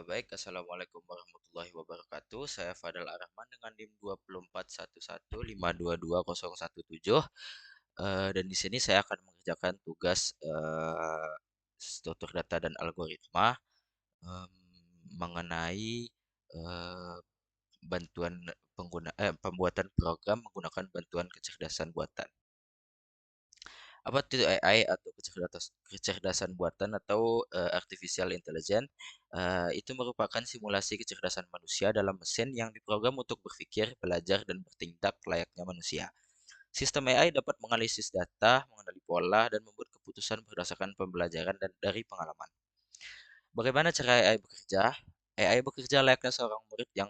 Baik, Assalamualaikum warahmatullahi wabarakatuh. Saya Fadal Arahman dengan NIM 2411522217. Dan di sini saya akan mengerjakan tugas struktur data dan algoritma em, mengenai eh, bantuan pembuatan program menggunakan bantuan kecerdasan buatan. Apa itu AI atau kecerdasan buatan atau artificial intelligence? Itu merupakan simulasi kecerdasan manusia dalam mesin yang diprogram untuk berpikir, belajar, dan bertindak layaknya manusia. Sistem AI dapat menganalisis data, mengenali pola, dan membuat keputusan berdasarkan pembelajaran dan dari pengalaman. Bagaimana cara AI bekerja? AI bekerja layaknya seorang murid yang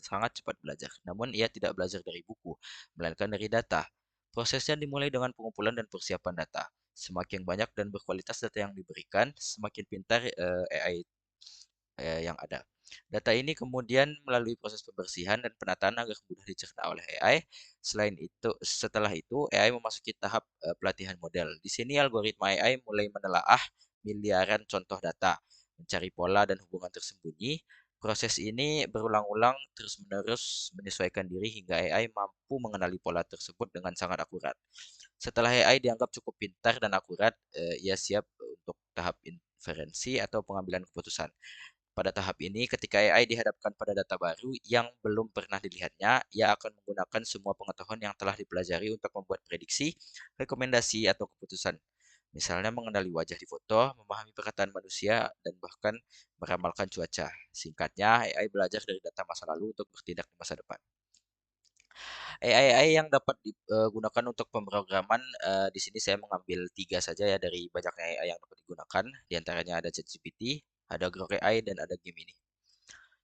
sangat cepat belajar, namun ia tidak belajar dari buku, melainkan dari data. Prosesnya dimulai dengan pengumpulan dan persiapan data. Semakin banyak dan berkualitas data yang diberikan, semakin pintar AI yang ada. Data ini kemudian melalui proses pembersihan dan penataan agar mudah dicerna oleh AI. Setelah itu AI memasuki tahap pelatihan model. Di sini algoritma AI mulai menelaah miliaran contoh data, mencari pola dan hubungan tersembunyi. Proses ini berulang-ulang terus-menerus menyesuaikan diri hingga AI mampu mengenali pola tersebut dengan sangat akurat. Setelah AI dianggap cukup pintar dan akurat, ia siap untuk tahap inferensi atau pengambilan keputusan. Pada tahap ini, ketika AI dihadapkan pada data baru yang belum pernah dilihatnya, ia akan menggunakan semua pengetahuan yang telah dipelajari untuk membuat prediksi, rekomendasi, atau keputusan. Misalnya mengenali wajah di foto, memahami perkataan manusia, dan bahkan meramalkan cuaca. Singkatnya, AI belajar dari data masa lalu untuk bertindak di masa depan. AI yang dapat digunakan untuk pemrograman, di sini saya mengambil 3 saja ya dari banyaknya AI yang dapat digunakan. Di antaranya ada ChatGPT, ada Grok AI, dan ada Gemini.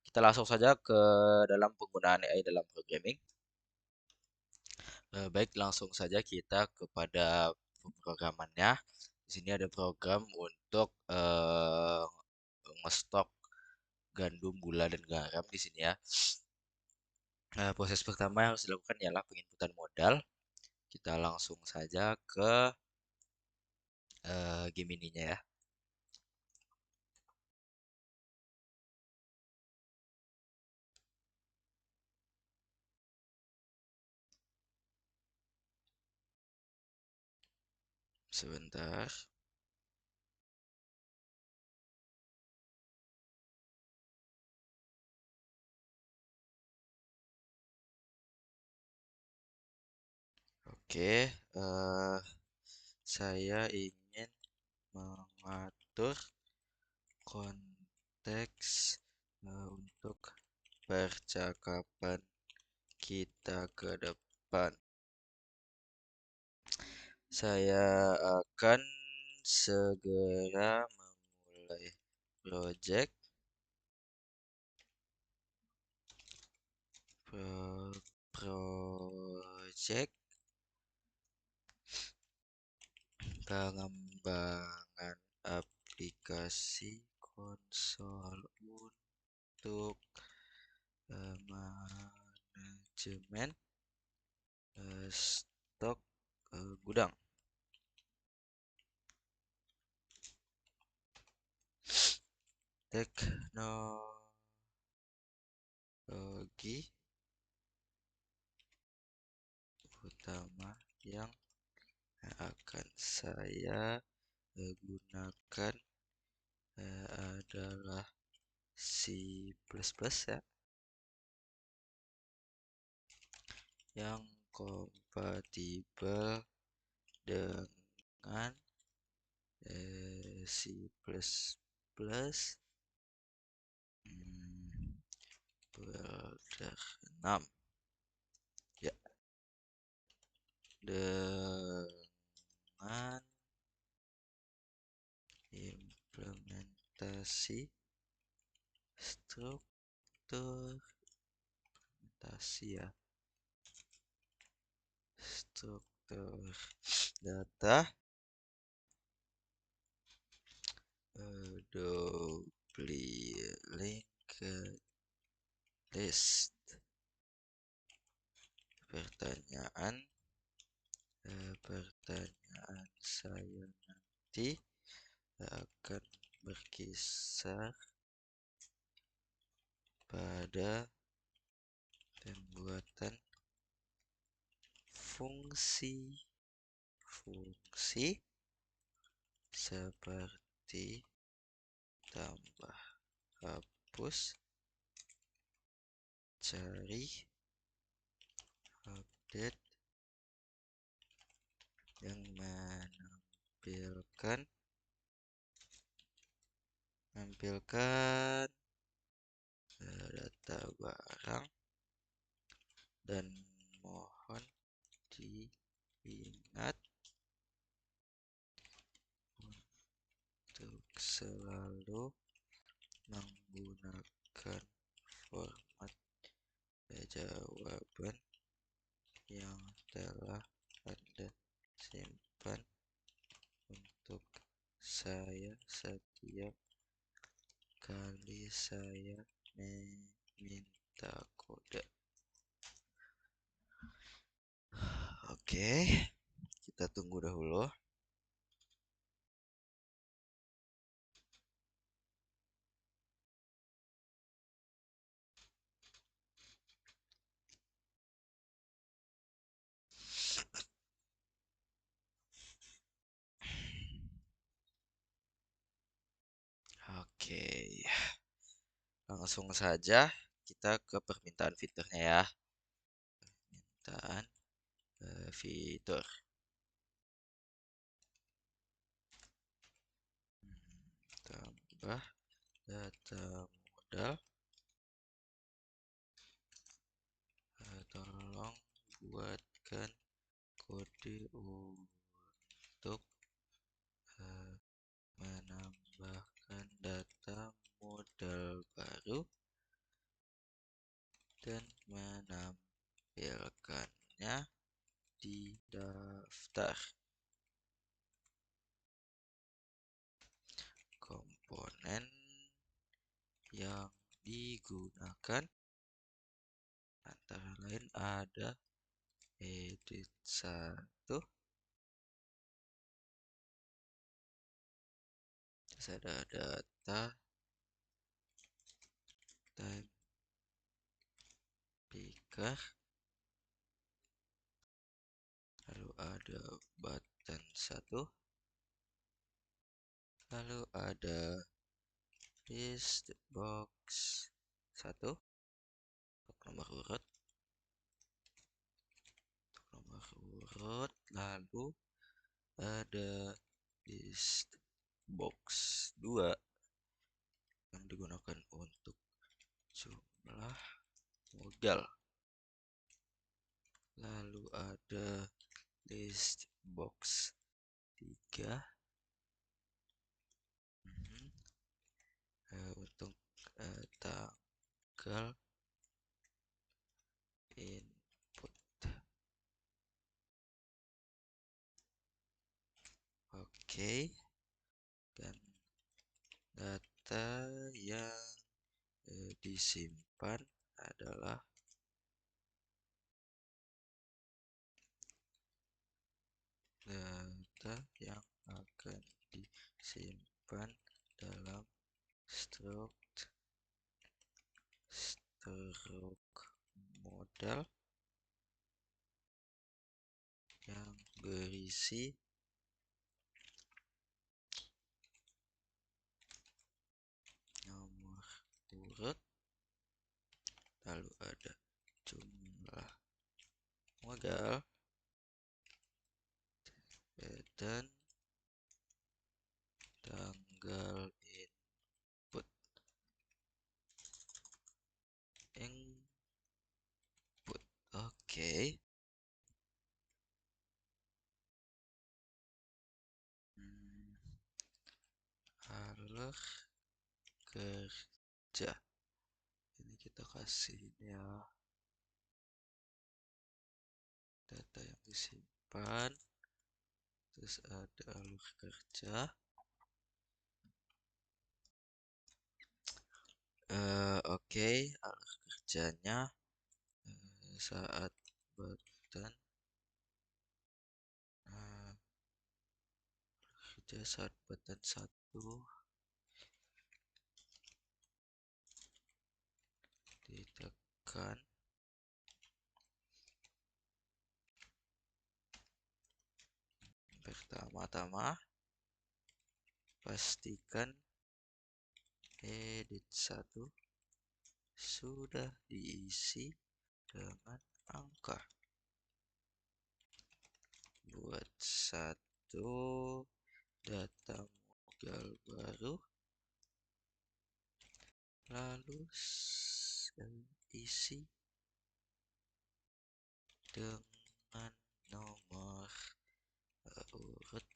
Kita langsung saja ke dalam penggunaan AI dalam programming. Baik, langsung saja kita kepada pemrogramannya. Di sini ada program untuk ngestok gandum, gula, dan garam di sini ya. Proses pertama yang harus dilakukan ialah penginputan modal. Kita langsung saja ke Gemini-nya ya. Sebentar. Oke, saya ingin mengatur konteks untuk percakapan kita ke depan. Saya akan segera memulai project project pengembangan aplikasi konsol untuk manajemen stok gudang. Teknologi utama yang akan saya gunakan adalah C++ ya, yang kompatibel dengan C++ Builder 6 ya, dengan implementasi struktur ya, struktur data linked list. Pertanyaan saya nanti akan berkisar pada pembuatan fungsi seperti tambah, hapus, cari, update, yang menampilkan data barang, dan mohon diingat untuk selalu menggunakan format jawaban yang telah Anda simpan untuk saya setiap kali saya meminta kode. Oke, kita tunggu dahulu. Oke, langsung saja kita ke permintaan fiturnya ya. Permintaan fitur. Tambah data modal. Tolong buatkan kode untuk menambahkan data modal baru dan menampilkannya di daftar komponen yang digunakan antara lain ada edit 1, terus ada data, time picker, lalu ada button 1, lalu ada list box 1 untuk nomor urut, lalu ada list box 2 yang digunakan untuk jumlah modal, lalu ada list box 3 untuk tanggal input. Oke, dan data yang disimpan adalah data yang akan disimpan dalam struk modal yang berisi nomor urut, lalu ada jumlah modal, dan tanggal input. Oke. Alur kerja. Ini kita kasih ya data yang disimpan. Terus ada alur kerja. Oke, alur kerjanya saat button kerja saat button 1 pertama-tama pastikan edit 1 sudah diisi dengan angka. Buat satu data modal baru, lalu isi dengan nomor urut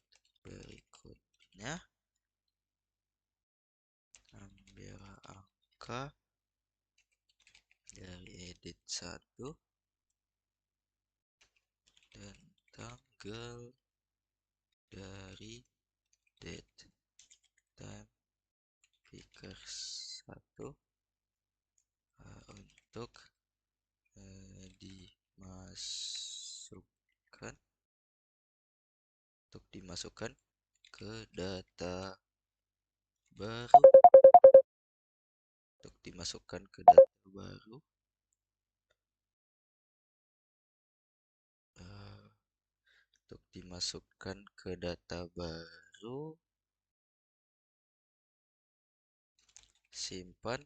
berikutnya. Ambil angka dari edit 1 dan tanggal dari date time picker 1 untuk dimasukkan ke data baru untuk dimasukkan ke data baru untuk dimasukkan ke data baru, simpan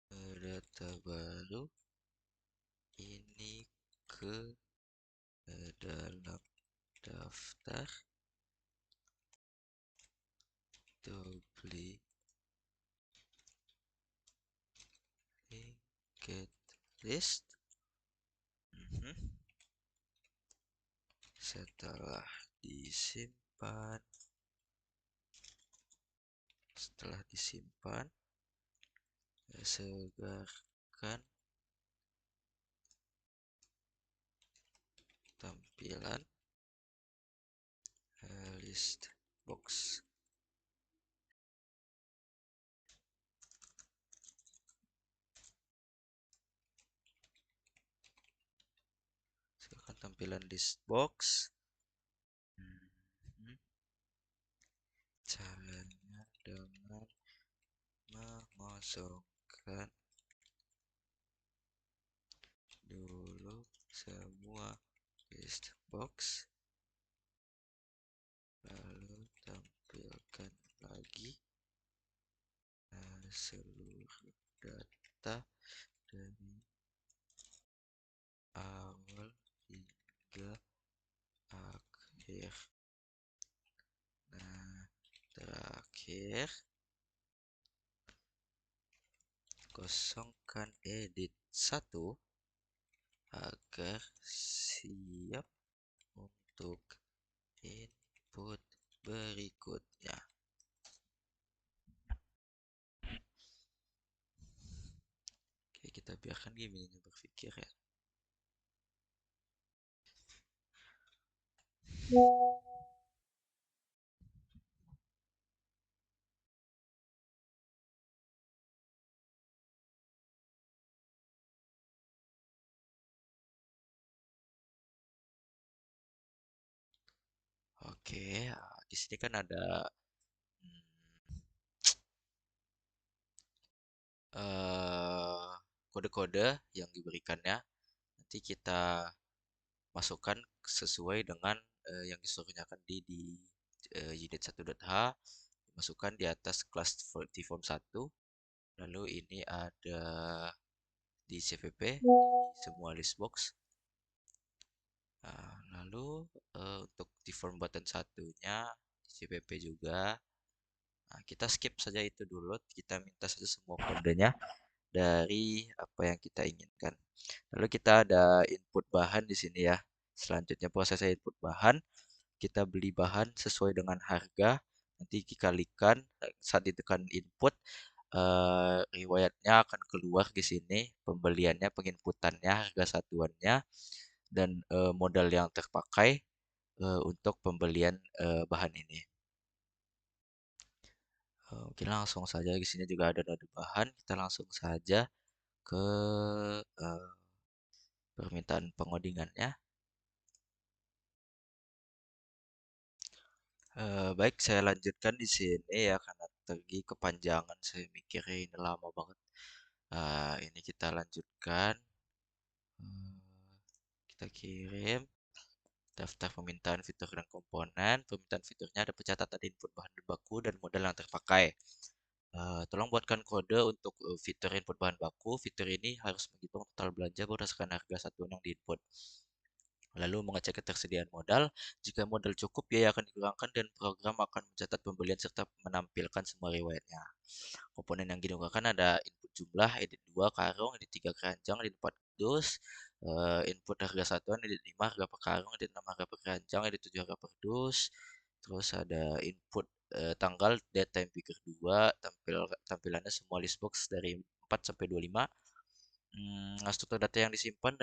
data baru ini ke dalam daftar duplicate list. Setelah disimpan, segarkan tampilan list box. Sekarang tampilan list box. Caranya dengan mengosongkan dulu semua list box, lalu tampilkan lagi seluruh data dari awal hingga akhir. Nah, terakhir kosongkan edit 1 agar siap untuk input berikutnya. Oke, kita biarkan gamenya berpikir ya. Oke, di sini kan ada kode-kode yang diberikannya. Nanti kita masukkan sesuai dengan yang disuruhnya di unit 1.h, masukkan di atas kelas di form 1. Lalu ini ada di CVP di semua list box. Nah, lalu untuk di form button satunya di CVP juga. Nah, kita skip saja itu dulu, kita minta saja semua kodenya dari apa yang kita inginkan. Lalu kita ada input bahan di sini ya. Selanjutnya proses input bahan, kita beli bahan sesuai dengan harga, nanti dikalikan saat ditekan input, riwayatnya akan keluar di sini, pembeliannya, penginputannya, harga satuannya, dan modal yang terpakai untuk pembelian bahan ini. Oke, langsung saja di sini juga ada node bahan, kita langsung saja ke permintaan pengodingannya. Baik, saya lanjutkan di sini ya karena tadi kepanjangan saya mikirnya ini lama banget. Ini kita lanjutkan. Hmm, Kita kirim daftar permintaan fitur dan komponen. Permintaan fiturnya ada pencatatan input bahan baku dan modal yang terpakai. Tolong buatkan kode untuk fitur input bahan baku. Fitur ini harus menghitung total belanja berdasarkan harga satuan yang diinput. Lalu mengecek ketersediaan modal. Jika modal cukup, biaya akan dikurangkan dan program akan mencatat pembelian serta menampilkan semua riwayatnya. Komponen yang digunakan ada input jumlah, edit 2 karung, edit 3 keranjang, edit 4 dus, input harga satuan, edit 5 harga per karung, edit 6 harga per keranjang, edit 7 harga per dus. Terus ada input tanggal, date time picker 2, tampilannya semua list box dari 4 sampai 25. Struktur data yang disimpan,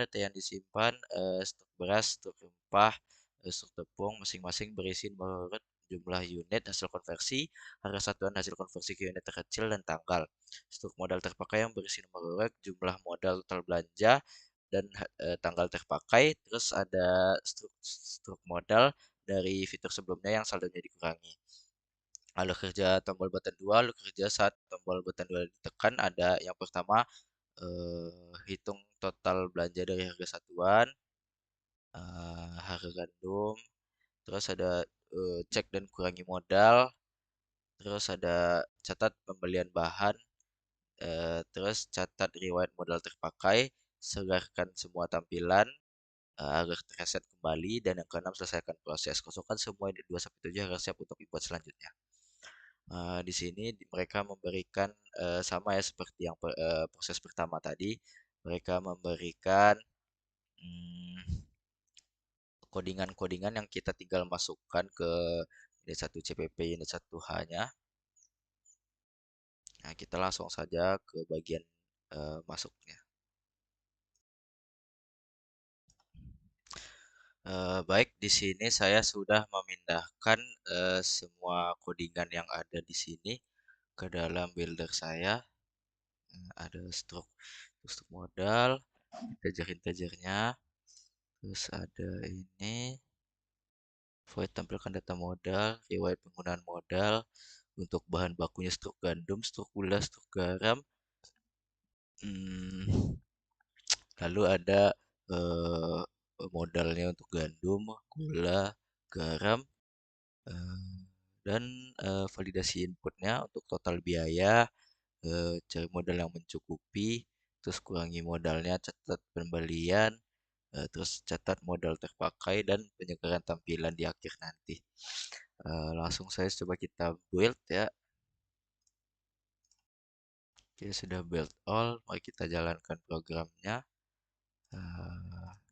stok beras, stok rempah, stok tepung, masing-masing berisi nomor urut, jumlah unit hasil konversi, harga satuan hasil konversi ke unit terkecil, dan tanggal. Stok modal terpakai yang berisi nomor urut, jumlah modal total belanja, dan tanggal terpakai. Terus ada struk modal dari fitur sebelumnya yang saldonya dikurangi. Lalu kerja tombol button 2, lalu kerja saat tombol button 2 ditekan ada yang pertama hitung total belanja dari harga satuan, harga gandum, terus ada cek dan kurangi modal, terus ada catat pembelian bahan, terus catat riwayat modal terpakai, segarkan semua tampilan agar terreset kembali, dan yang keenam selesaikan proses. Kosongkan semua unit 2 sampai 7 agar siap untuk input selanjutnya. Di sini mereka memberikan sama ya seperti yang proses pertama tadi, mereka memberikan hmm, kodingan-kodingan yang kita tinggal masukkan ke unit 1 CPP unit 1H-nya. Nah, kita langsung saja ke bagian masuknya. Baik, di sini saya sudah memindahkan semua kodingan yang ada di sini ke dalam builder saya. Ada struk modal, integer-integernya, terus ada ini void tampilkan data modal, riwayat penggunaan modal, untuk bahan bakunya struk gandum, struk gula, struk garam. Hmm, Lalu ada eh, modalnya untuk gandum, gula, garam, eh, dan validasi inputnya untuk total biaya, cari modal yang mencukupi, terus kurangi modalnya, catat pembelian, terus catat modal terpakai dan penyegaran tampilan di akhir nanti. Langsung saya coba kita build ya. Oke, sudah build all. Mari kita jalankan programnya.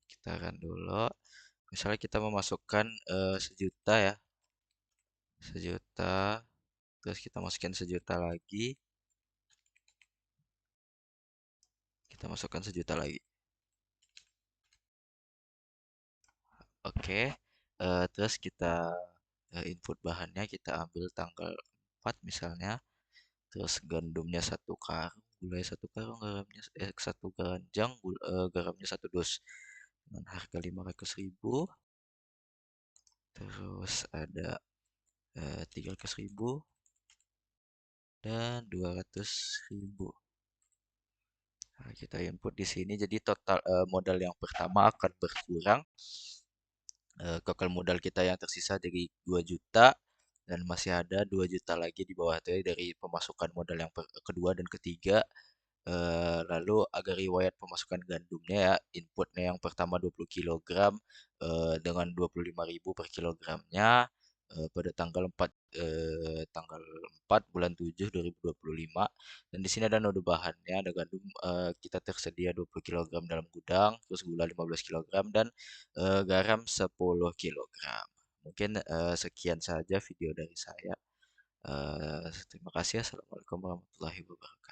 Kita run dulu. Misalnya kita memasukkan 1 juta ya. 1 juta. Terus kita masukin 1 juta lagi. Kita masukkan 1 juta lagi. Oke. Terus kita input bahannya. Kita ambil tanggal 4 misalnya. Terus gandumnya 1 karung. Gulai 1 karung. Garamnya 1 keranjang. Garamnya 1 dus. Dengan harga 500.000. Terus ada 300.000 dan 200.000. Nah, kita input di sini, jadi total modal yang pertama akan berkurang. Total modal kita yang tersisa dari 2 juta, dan masih ada 2 juta lagi di bawah itu dari pemasukan modal yang kedua dan ketiga. Lalu agar riwayat pemasukan gandumnya ya, inputnya yang pertama 20 kilogram dengan 25.000 per kilogramnya pada tanggal 4 bulan 7 2025. Dan di sini ada node bahannya, ada gandum kita tersedia 20 kilogram dalam gudang, terus gula 15 kilogram, dan garam 10 kilogram. Mungkin sekian saja video dari saya. Terima kasih. Assalamualaikum warahmatullahi wabarakatuh.